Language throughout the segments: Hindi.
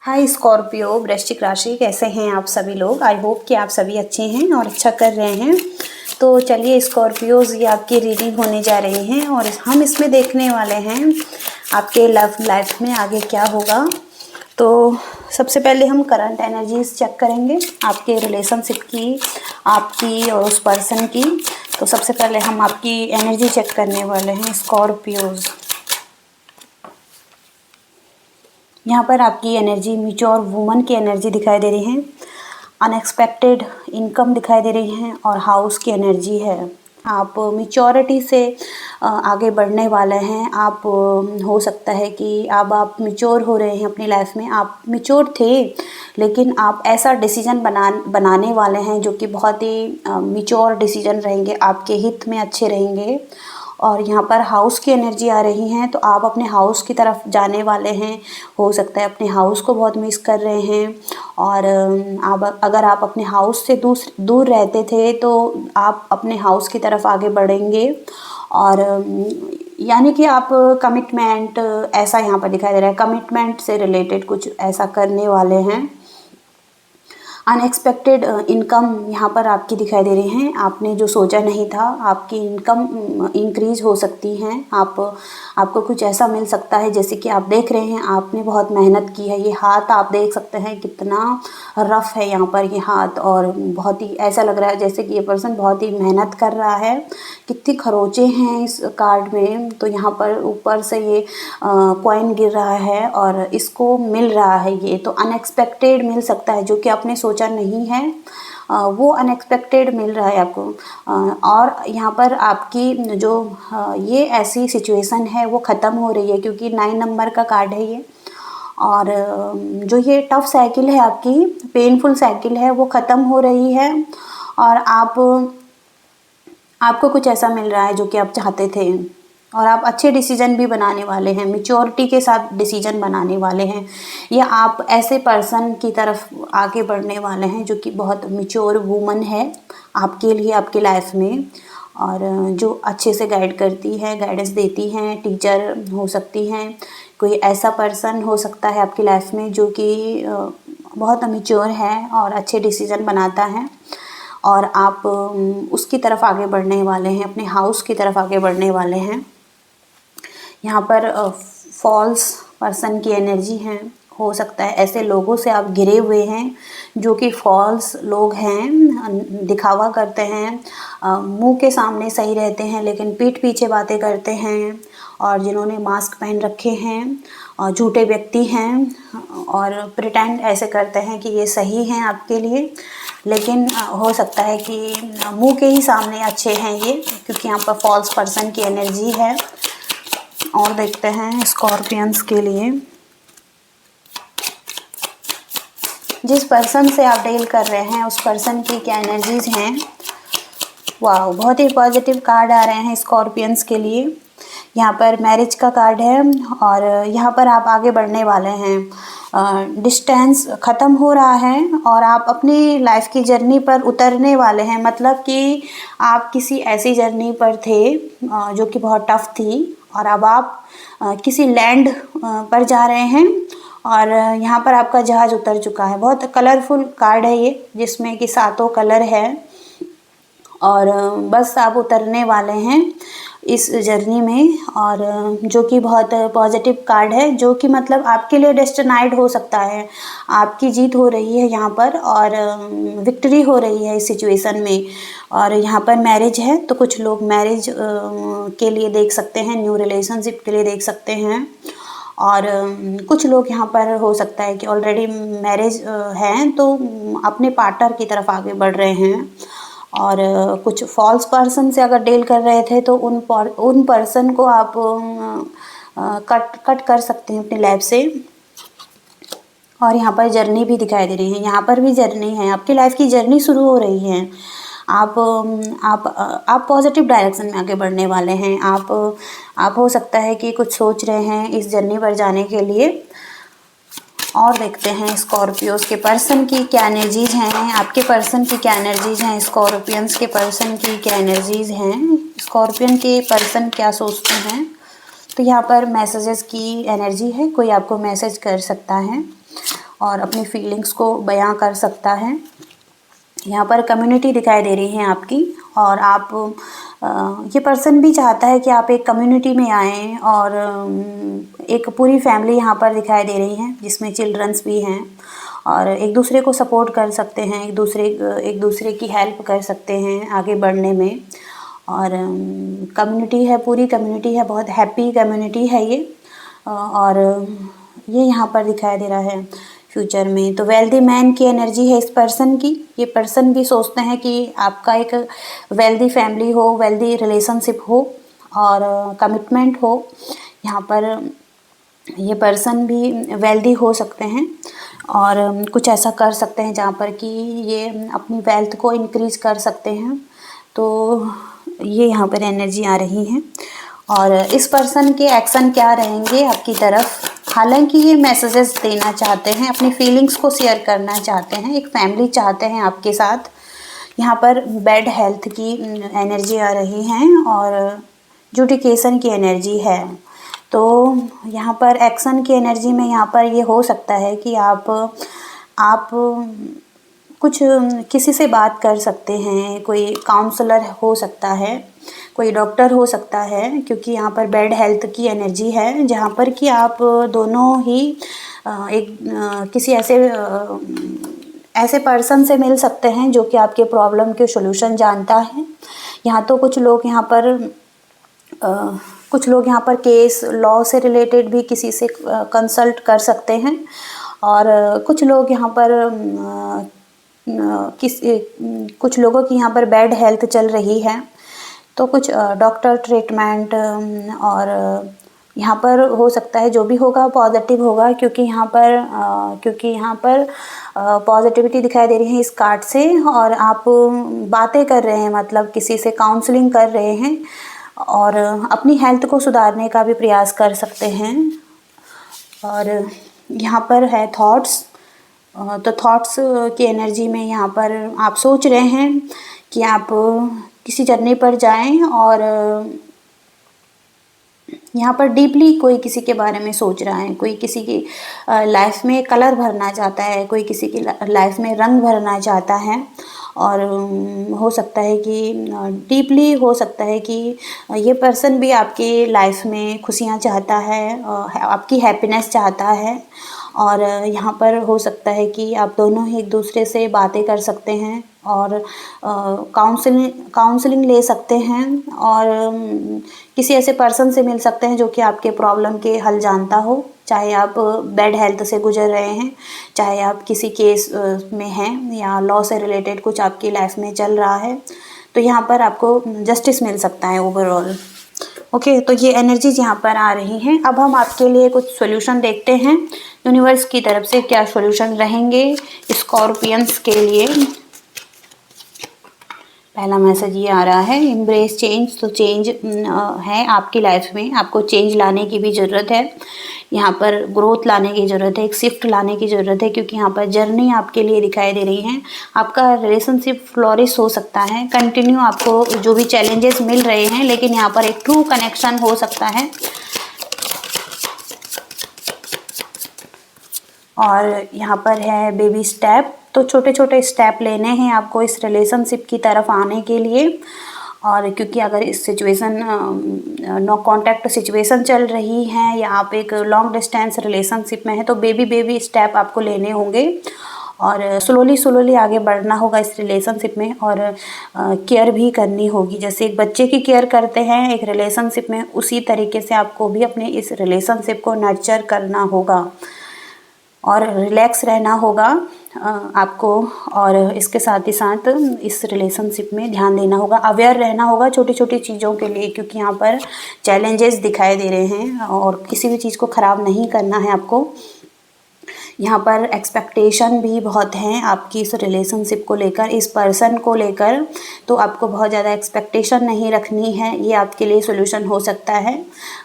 हाय स्कॉर्पियो वृश्चिक राशि, कैसे हैं आप सभी लोग। आई होप कि आप सभी अच्छे हैं और अच्छा कर रहे हैं। तो चलिए स्कॉर्पियोज, ये आपकी रीडिंग होने जा रही हैं और हम इसमें देखने वाले हैं आपके लव लाइफ में आगे क्या होगा। तो सबसे पहले हम करंट एनर्जीज चेक करेंगे आपके रिलेशनशिप की, आपकी और उस पर्सन की। तो सबसे पहले हम आपकी एनर्जी चेक करने वाले हैं स्कॉर्पियोज। यहाँ पर आपकी एनर्जी मैच्योर वुमन की एनर्जी दिखाई दे रही है, अनएक्सपेक्टेड इनकम दिखाई दे रही है और हाउस की एनर्जी है। आप मैच्योरिटी से आगे बढ़ने वाले हैं। आप हो सकता है कि अब आप मैच्योर हो रहे हैं अपनी लाइफ में। आप मैच्योर थे लेकिन आप ऐसा डिसीजन बनाने वाले हैं जो कि बहुत ही मैच्योर डिसीजन रहेंगे, आपके हित में अच्छे रहेंगे। और यहाँ पर हाउस की एनर्जी आ रही है, तो आप अपने हाउस की तरफ जाने वाले हैं। हो सकता है अपने हाउस को बहुत मिस कर रहे हैं और आप अगर आप अपने हाउस से दूर रहते थे तो आप अपने हाउस की तरफ आगे बढ़ेंगे। और यानी कि आप कमिटमेंट, ऐसा यहाँ पर दिखाई दे रहा है, कमिटमेंट से रिलेटेड कुछ ऐसा करने वाले हैं। अनएक्सपेक्टेड इनकम यहाँ पर आपकी दिखाई दे रही हैं। आपने जो सोचा नहीं था, आपकी इनकम इंक्रीज हो सकती हैं। आपको कुछ ऐसा मिल सकता है जैसे कि आप देख रहे हैं आपने बहुत मेहनत की है। ये हाथ आप देख सकते हैं कितना रफ है यहाँ पर ये हाथ, और बहुत ही ऐसा लग रहा है जैसे कि ये पर्सन बहुत ही मेहनत कर रहा है। कितनी खरोचे हैं इस कार्ड में। तो यहाँ पर ऊपर से ये कॉइन गिर रहा है और इसको मिल रहा है। ये तो अनएक्सपेक्टेड मिल सकता है, जो कि आपने सोचा नहीं है, वो अनएक्सपेक्टेड मिल रहा है आपको। और यहाँ पर आपकी जो ये ऐसी सिचुएशन है वो ख़त्म हो रही है, क्योंकि 9 नंबर का कार्ड है ये। और जो ये टफ साइकिल है आपकी, पेनफुल साइकिल है, वो ख़त्म हो रही है। और आपको कुछ ऐसा मिल रहा है जो कि आप चाहते थे, और आप अच्छे डिसीजन भी बनाने वाले हैं, मैच्योरिटी के साथ डिसीजन बनाने वाले हैं। या आप ऐसे पर्सन की तरफ आगे बढ़ने वाले हैं जो कि बहुत मैच्योर वुमन है आपके लिए, आपकी लाइफ में, और जो अच्छे से गाइड करती है, गाइडेंस देती हैं। टीचर हो सकती हैं, कोई ऐसा पर्सन हो सकता है आपकी लाइफ में जो कि बहुत मैच्योर है और अच्छे डिसीजन बनाता है। और आप उसकी तरफ आगे बढ़ने वाले हैं, अपने हाउस की तरफ आगे बढ़ने वाले हैं। यहाँ पर फॉल्स पर्सन की एनर्जी है। हो सकता है ऐसे लोगों से आप घिरे हुए हैं जो कि फॉल्स लोग हैं, दिखावा करते हैं, मुंह के सामने सही रहते हैं लेकिन पीठ पीछे बातें करते हैं, और जिन्होंने मास्क पहन रखे हैं और झूठे व्यक्ति हैं और प्रिटेंड ऐसे करते हैं कि ये सही हैं आपके लिए, लेकिन हो सकता है कि मुंह के ही सामने अच्छे हैं ये, क्योंकि यहाँ पर फॉल्स पर्सन की एनर्जी है। और देखते हैं स्कॉर्पियंस के लिए, जिस पर्सन से आप डील कर रहे हैं उस पर्सन की क्या एनर्जीज हैं। वाह, बहुत ही पॉजिटिव कार्ड आ रहे हैं स्कॉर्पियंस के लिए। यहाँ पर मैरिज का कार्ड है और यहाँ पर आप आगे बढ़ने वाले हैं। डिस्टेंस ख़त्म हो रहा है और आप अपनी लाइफ की जर्नी पर उतरने वाले हैं। मतलब कि आप किसी ऐसी जर्नी पर थे जो कि बहुत टफ थी, और अब आप किसी लैंड पर जा रहे हैं और यहाँ पर आपका जहाज़ उतर चुका है। बहुत कलरफुल कार्ड है ये, जिसमें कि 7 कलर है, और बस आप उतरने वाले हैं इस जर्नी में। और जो कि बहुत पॉजिटिव कार्ड है, जो कि मतलब आपके लिए डेस्टिनाइड हो सकता है। आपकी जीत हो रही है यहाँ पर और विक्ट्री हो रही है इस सिचुएशन में। और यहाँ पर मैरिज है, तो कुछ लोग मैरिज के लिए देख सकते हैं, न्यू रिलेशनशिप के लिए देख सकते हैं। और कुछ लोग यहाँ पर हो सकता है कि ऑलरेडी मैरिज हैं, तो अपने पार्टनर की तरफ आगे बढ़ रहे हैं। और कुछ फॉल्स पर्सन से अगर डील कर रहे थे तो उन पर्सन को आप कट कर सकते हैं अपनी लाइफ से। और यहाँ पर जर्नी भी दिखाई दे रही है, यहाँ पर भी जर्नी है, आपकी लाइफ की जर्नी शुरू हो रही है। आप पॉजिटिव डायरेक्शन में आगे बढ़ने वाले हैं। आप हो सकता है कि कुछ सोच रहे हैं इस जर्नी पर जाने के लिए। और देखते हैं स्कॉर्पियोज के पर्सन की क्या एनर्जीज हैं, आपके पर्सन की क्या एनर्जीज हैं, स्कॉर्पियंस के पर्सन की क्या एनर्जीज हैं, स्कॉर्पियन के पर्सन क्या सोचते हैं। तो यहाँ पर मैसेजेस की एनर्जी है, कोई आपको मैसेज कर सकता है। और अपनी फीलिंग्स को बयां कर सकता है। यहाँ पर कम्युनिटी दिखाई दे रही है आपकी, और आप ये पर्सन भी चाहता है कि आप एक कम्युनिटी में आएँ, और एक पूरी फैमिली यहाँ पर दिखाई दे रही है जिसमें चिल्ड्रंस भी हैं, और एक दूसरे को सपोर्ट कर सकते हैं, एक दूसरे की हेल्प कर सकते हैं आगे बढ़ने में। और कम्युनिटी है, पूरी कम्युनिटी है, बहुत हैप्पी कम्युनिटी है ये। और ये यहाँ पर दिखाई दे रहा है फ्यूचर में। तो वेल्दी मैन की एनर्जी है इस पर्सन की। ये पर्सन भी सोचते हैं कि आपका एक वेल्दी फैमिली हो, वेल्दी रिलेशनशिप हो, और कमिटमेंट हो। यहाँ पर ये पर्सन भी वेल्दी हो सकते हैं, और कुछ ऐसा कर सकते हैं जहाँ पर कि ये अपनी वेल्थ को इंक्रीज कर सकते हैं। तो ये यहाँ पर एनर्जी आ रही है। और इस पर्सन के एक्शन क्या रहेंगे आपकी तरफ? हालांकि ये मैसेजेस देना चाहते हैं, अपनी फीलिंग्स को शेयर करना चाहते हैं, एक फैमिली चाहते हैं आपके साथ। यहाँ पर बैड हेल्थ की एनर्जी आ रही है, और जुडिकेशन की एनर्जी है। तो यहाँ पर एक्शन की एनर्जी में यहाँ पर ये हो सकता है कि आप कुछ किसी से बात कर सकते हैं, कोई काउंसलर हो सकता है, कोई डॉक्टर हो सकता है, क्योंकि यहाँ पर बैड हेल्थ की एनर्जी है जहाँ पर कि आप दोनों ही किसी ऐसे पर्सन से मिल सकते हैं जो कि आपके प्रॉब्लम के सॉल्यूशन जानता है। यहाँ तो कुछ लोग यहाँ पर केस लॉ से रिलेटेड भी किसी से कंसल्ट कर सकते हैं, और कुछ लोग यहाँ पर कुछ लोगों की यहाँ पर बैड हेल्थ चल रही है, तो कुछ डॉक्टर ट्रीटमेंट, और यहाँ पर हो सकता है जो भी होगा पॉजिटिव होगा, क्योंकि यहाँ पर पॉजिटिविटी दिखाई दे रही है इस कार्ड से। और आप बातें कर रहे हैं, मतलब किसी से काउंसलिंग कर रहे हैं, और अपनी हेल्थ को सुधारने का भी प्रयास कर सकते हैं। और यहाँ पर है थॉट्स, तो थॉट्स की एनर्जी में यहाँ पर आप सोच रहे हैं कि आप किसी जर्नी पर जाएं, और यहाँ पर डीपली कोई किसी के बारे में सोच रहा है, कोई किसी की लाइफ में कलर भरना चाहता है, कोई किसी की लाइफ में रंग भरना चाहता है। और हो सकता है कि डीपली हो सकता है कि ये पर्सन भी आपकी लाइफ में खुशियाँ चाहता है, आपकी हैप्पीनेस चाहता है। और यहाँ पर हो सकता है कि आप दोनों ही एक दूसरे से बातें कर सकते हैं, और काउंसलिंग ले सकते हैं, और किसी ऐसे पर्सन से मिल सकते हैं जो कि आपके प्रॉब्लम के हल जानता हो। चाहे आप बैड हेल्थ से गुजर रहे हैं, चाहे आप किसी केस में हैं, या लॉ से रिलेटेड कुछ आपकी लाइफ में चल रहा है, तो यहाँ पर आपको जस्टिस मिल सकता है ओवरऑल। ओके, तो ये एनर्जीज यहाँ पर आ रही हैं। अब हम आपके लिए कुछ सॉल्यूशन देखते हैं, यूनिवर्स की तरफ से क्या सॉल्यूशन रहेंगे स्कॉर्पियंस के लिए। पहला मैसेज ये आ रहा है, एम्ब्रेस चेंज। तो चेंज है आपकी लाइफ में, आपको चेंज लाने की भी ज़रूरत है, यहाँ पर ग्रोथ लाने की ज़रूरत है, एक शिफ्ट लाने की ज़रूरत है, क्योंकि यहाँ पर जर्नी आपके लिए दिखाई दे रही है। आपका रिलेशनशिप फ्लोरिश हो सकता है, कंटिन्यू आपको जो भी चैलेंजेस मिल रहे हैं, लेकिन यहाँ पर एक ट्रू कनेक्शन हो सकता है। और यहाँ पर है बेबी स्टेप, तो छोटे छोटे स्टेप लेने हैं आपको इस रिलेशनशिप की तरफ आने के लिए। और क्योंकि अगर इस सिचुएशन नो कांटेक्ट सिचुएशन चल रही है, या आप एक लॉन्ग डिस्टेंस रिलेशनशिप में है, तो बेबी स्टेप आपको लेने होंगे, और स्लोली आगे बढ़ना होगा इस रिलेशनशिप में। और केयर भी करनी होगी, जैसे एक बच्चे की केयर करते हैं एक रिलेशनशिप में, उसी तरीके से आपको भी अपने इस रिलेशनशिप को नर्चर करना होगा, और रिलैक्स रहना होगा आपको। और इसके साथ ही साथ इस रिलेशनशिप में ध्यान देना होगा, अवेयर रहना होगा छोटी छोटी चीज़ों के लिए, क्योंकि यहाँ पर चैलेंजेस दिखाई दे रहे हैं, और किसी भी चीज़ को ख़राब नहीं करना है आपको। यहाँ पर एक्सपेक्टेशन भी बहुत हैं आपकी इस रिलेशनशिप को लेकर, इस पर्सन को लेकर, तो आपको बहुत ज़्यादा एक्सपेक्टेशन नहीं रखनी है, ये आपके लिए सोल्यूशन हो सकता है।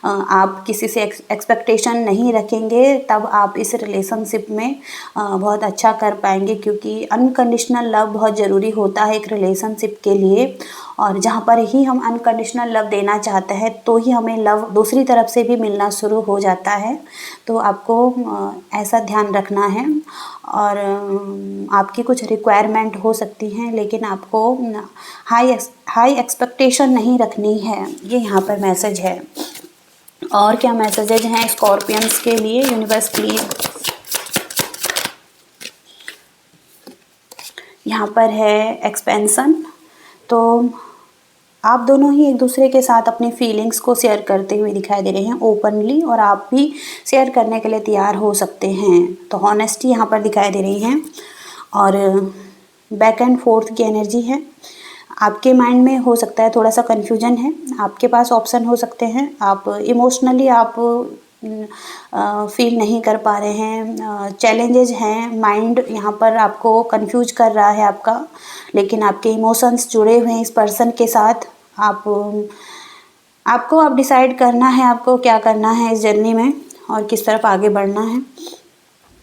आप किसी से एक्सपेक्टेशन नहीं रखेंगे, तब आप इस रिलेशनशिप में बहुत अच्छा कर पाएंगे, क्योंकि अनकंडीशनल लव बहुत ज़रूरी होता है एक रिलेशनशिप के लिए। और जहाँ पर ही हम अनकंडीशनल लव देना चाहते हैं तो ही हमें लव दूसरी तरफ से भी मिलना शुरू हो जाता है। तो आपको ऐसा ध्यान रखना है। और आपकी कुछ रिक्वायरमेंट हो सकती हैं, लेकिन आपको हाई एक्सपेक्टेशन नहीं रखनी है, ये यहाँ पर मैसेज है। और क्या मैसेजेज हैं स्कॉर्पियंस के लिए? Universe please. यहाँ पर है एक्सपेंशन। तो आप दोनों ही एक दूसरे के साथ अपनी फीलिंग्स को शेयर करते हुए दिखाई दे रहे हैं ओपनली, और आप भी शेयर करने के लिए तैयार हो सकते हैं। तो हॉनेस्टी यहाँ पर दिखाई दे रही है। और बैक एंड फोर्थ की एनर्जी है। आपके माइंड में हो सकता है थोड़ा सा कन्फ्यूजन है। आपके पास ऑप्शन हो सकते हैं। आप इमोशनली आप फील नहीं कर पा रहे हैं, चैलेंजेस हैं, माइंड यहाँ पर आपको कंफ्यूज कर रहा है आपका, लेकिन आपके इमोशंस जुड़े हुए हैं इस पर्सन के साथ। आपको अब डिसाइड करना है आपको क्या करना है इस जर्नी में और किस तरफ आगे बढ़ना है।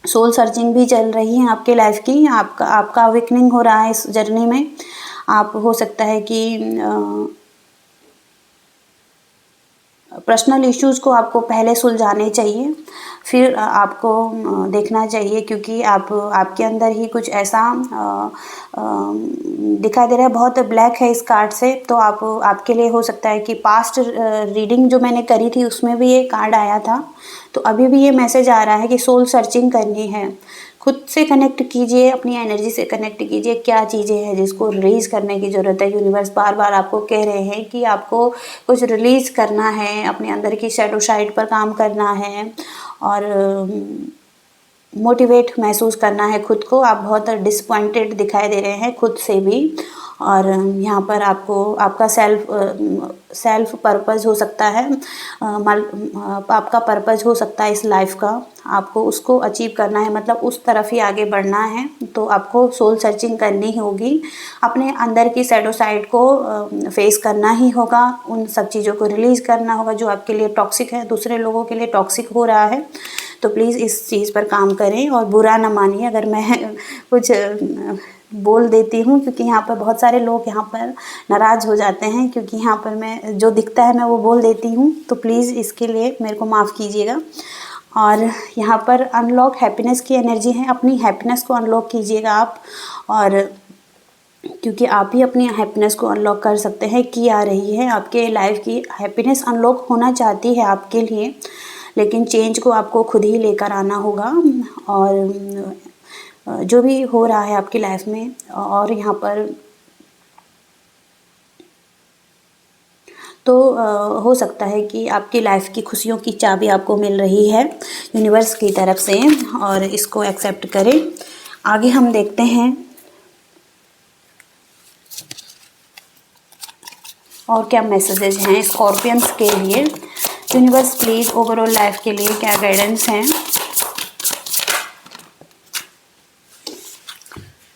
सोल सर्चिंग भी चल रही है आपके लाइफ की। आपका अवेकनिंग हो रहा है इस जर्नी में। आप हो सकता है कि पर्सनल इश्यूज़ को आपको पहले सुलझाने चाहिए, फिर आपको देखना चाहिए, क्योंकि आपके अंदर ही कुछ ऐसा दिखाई दे रहा है। बहुत ब्लैक है इस कार्ड से। तो आपके लिए हो सकता है कि पास्ट रीडिंग जो मैंने करी थी उसमें भी ये कार्ड आया था। तो अभी भी ये मैसेज आ रहा है कि सोल सर्चिंग करनी है। खुद से कनेक्ट कीजिए, अपनी एनर्जी से कनेक्ट कीजिए। क्या चीज़ें हैं जिसको रिलीज़ करने की ज़रूरत है? यूनिवर्स बार बार आपको कह रहे हैं कि आपको कुछ रिलीज़ करना है, अपने अंदर की शैडो साइड पर काम करना है और मोटिवेट महसूस करना है खुद को। आप बहुत डिसपॉइंटेड दिखाई दे रहे हैं खुद से भी। और यहाँ पर आपको आपका सेल्फ पर्पज़ हो सकता है, आपका पर्पज़ हो सकता है इस लाइफ का। आपको उसको अचीव करना है, मतलब उस तरफ ही आगे बढ़ना है। तो आपको सोल सर्चिंग करनी होगी, अपने अंदर की शैडो साइड को फेस करना ही होगा, उन सब चीज़ों को रिलीज़ करना होगा जो आपके लिए टॉक्सिक है, दूसरे लोगों के लिए टॉक्सिक हो रहा है। तो प्लीज़ इस चीज़ पर काम करें और बुरा ना मानिए अगर मैं कुछ बोल देती हूँ, क्योंकि यहाँ पर बहुत सारे लोग यहाँ पर नाराज़ हो जाते हैं, क्योंकि यहाँ पर मैं जो दिखता है मैं वो बोल देती हूँ। तो प्लीज़ इसके लिए मेरे को माफ़ कीजिएगा। और यहाँ पर अनलॉक हैप्पीनेस की एनर्जी है। अपनी हैप्पीनेस को अनलॉक कीजिएगा आप, और क्योंकि आप ही अपनी हैप्पीनेस को अनलॉक कर सकते हैं। की आ रही है आपके लाइफ की हैप्पीनेस अनलॉक होना चाहती है आपके लिए, लेकिन चेंज को आपको खुद ही लेकर आना होगा। और जो भी हो रहा है आपकी लाइफ में, और यहाँ पर तो हो सकता है कि आपकी लाइफ की खुशियों की चाबी आपको मिल रही है यूनिवर्स की तरफ से, और इसको एक्सेप्ट करें। आगे हम देखते हैं और क्या मैसेजेस हैं स्कॉर्पियंस के लिए। यूनिवर्स प्लीज़ ओवरऑल लाइफ के लिए क्या गाइडेंस हैं।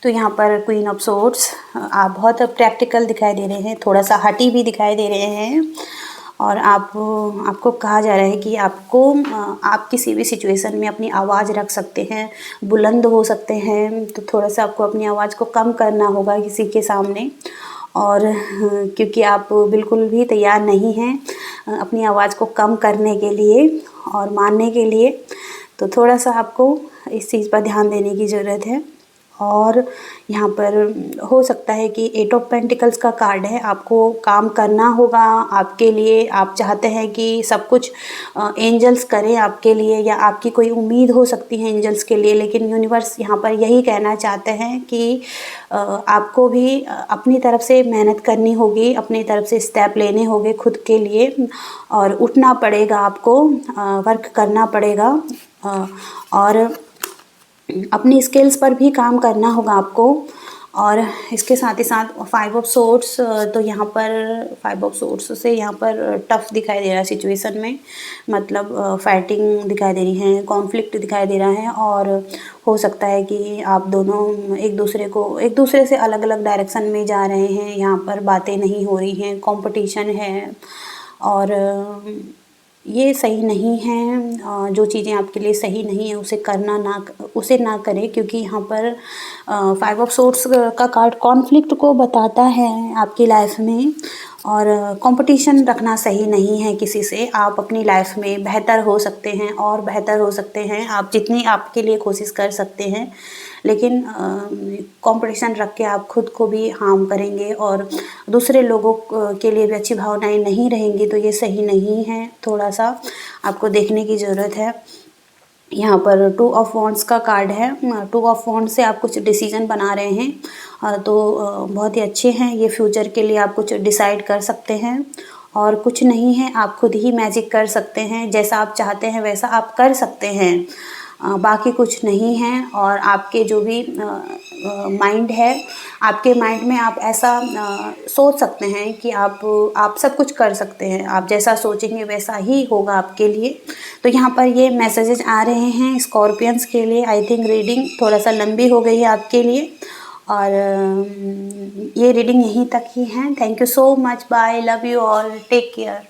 तो यहाँ पर क्वीन ऑफ सोर्ड्स, आप बहुत प्रैक्टिकल दिखाई दे रहे हैं, थोड़ा सा हटी भी दिखाई दे रहे हैं। और आपको कहा जा रहा है कि आप किसी भी सिचुएशन में अपनी आवाज़ रख सकते हैं, बुलंद हो सकते हैं। तो थोड़ा सा आपको अपनी आवाज़ को कम करना होगा किसी के सामने, और क्योंकि आप बिल्कुल भी तैयार नहीं हैं अपनी आवाज़ को कम करने के लिए और मानने के लिए। तो थोड़ा सा आपको इस चीज़ पर ध्यान देने की ज़रूरत है। और यहाँ पर हो सकता है कि 8 ऑफ पेंटिकल्स का कार्ड है। आपको काम करना होगा आपके लिए। आप चाहते हैं कि सब कुछ एंजल्स करें आपके लिए, या आपकी कोई उम्मीद हो सकती है एंजल्स के लिए, लेकिन यूनिवर्स यहाँ पर यही कहना चाहते हैं कि आपको भी अपनी तरफ से मेहनत करनी होगी, अपनी तरफ से स्टेप लेने होंगे खुद के लिए, और उठना पड़ेगा आपको, वर्क करना पड़ेगा, और अपनी स्किल्स पर भी काम करना होगा आपको। और इसके साथ ही साथ 5 ऑफ सोर्ड्स, तो यहाँ पर 5 ऑफ सोर्ड्स से यहाँ पर टफ दिखाई दे रहा है सिचुएशन में, मतलब फाइटिंग दिखाई दे रही है, कॉन्फ्लिक्ट दिखाई दे रहा है। और हो सकता है कि आप दोनों एक दूसरे से अलग अलग डायरेक्शन में जा रहे हैं। यहाँ पर बातें नहीं हो रही हैं, कंपटीशन है। और ये सही नहीं है। जो चीज़ें आपके लिए सही नहीं है उसे ना करें, क्योंकि यहाँ पर 5 ऑफ सोर्ड्स का कार्ड कॉन्फ्लिक्ट को बताता है आपकी लाइफ में। और कंपटीशन रखना सही नहीं है किसी से। आप अपनी लाइफ में बेहतर हो सकते हैं और बेहतर हो सकते हैं, आप जितनी आपके लिए कोशिश कर सकते हैं, लेकिन कंपटीशन रख के आप खुद को भी हार्म करेंगे और दूसरे लोगों के लिए भी अच्छी भावनाएं नहीं रहेंगी, तो ये सही नहीं है। थोड़ा सा आपको देखने की ज़रूरत है। यहाँ पर 2 ऑफ वॉन्ड्स का कार्ड है। 2 ऑफ वॉन्ड्स से आप कुछ डिसीजन बना रहे हैं, तो बहुत ही अच्छे हैं ये। फ्यूचर के लिए आप कुछ डिसाइड कर सकते हैं और कुछ नहीं है, आप खुद ही मैजिक कर सकते हैं। जैसा आप चाहते हैं वैसा आप कर सकते हैं, बाकी कुछ नहीं है। और आपके जो भी माइंड है, आपके माइंड में आप ऐसा सोच सकते हैं कि आप सब कुछ कर सकते हैं। आप जैसा सोचेंगे वैसा ही होगा आपके लिए। तो यहाँ पर ये मैसेजेस आ रहे हैं स्कॉर्पियंस के लिए। आई थिंक रीडिंग थोड़ा सा लंबी हो गई है आपके लिए, और ये रीडिंग यहीं तक ही है। Thank you so much, bye, love you all, take care.